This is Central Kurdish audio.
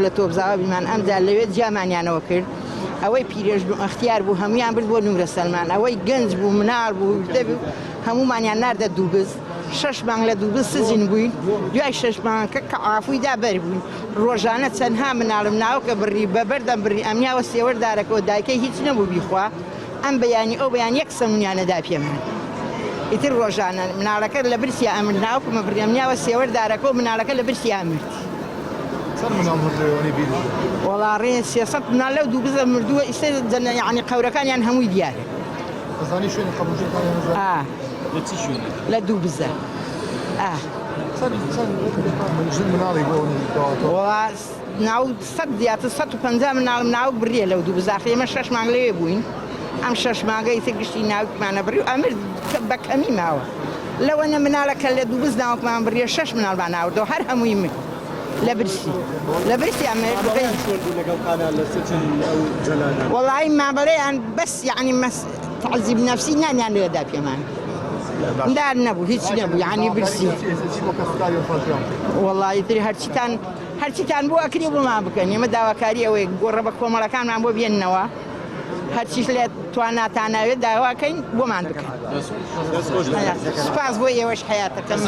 لە تۆبزاوە بیمان ئەمدا لەوێت جامانیانەوە کرد ئەوەی پیرێژ بوو ئەختیار بوو هەمویان برد بۆ نورە سەلمان ئەوەی گەنج بوو مناڵ بوو دەبوو هەمومانیان ناردە دووبز 6 مانگ لە دووبز سزین بووین دوای 6 مانگکە کە ئافوویدا بەربووین ڕۆژانە چەندها مناڵم ناوکە بڕی بەبەردەم بڕی ئەمنیاوە سێوەردارەکەەوە دایکەی هیچ نەبوو بیخوا ئەم بەیانی ئەو بەیان یەک سەمونیانەدا پێمان ئیتر ڕۆژانە مناڵەکە لە برسی ئەمر ناوکمە بڕیەمنیاوە سێوەردارەکە و مناڵەکە لە برسی ئامرد وەڵا ڕێ 300 مناڵ لەو دووبزە مردووە ئیستا یعنی قەورەکانیان هەمووی دیارە لە دووبزە ناو 150 مناڵم ناو بڕیە لەو دووبزاخ ئێمە 6 مانگ لەوێ بووین ئەم 6 مانگە ئیتر گشتی ناوکمانە بڕی و ئەمر بە کەمی ماوە لەوەنە مناڵەکە لە دووبز ناوکمان بڕیە 6 مناڵمان ناوردەوە هەر هەمووی من لە برسی ئەمر وەڵی مابەڵێیان بەس یعنی تعزیب نەفسی نانیان لێدا پێمان دار نەبوو هیچ نەبوو یعنی برسی وەڵی تری هەرچیتان بۆ ئەکری بۆمان بکەن ئێمە داواکاری ئەوەی گۆڕە بە کۆمەڵەکانمان بۆ بێننەوە هەرچیش لێ تواناتاناوێت داواکەین بۆمان بکەن سپاس بۆ ئێوەش حیاتەکەم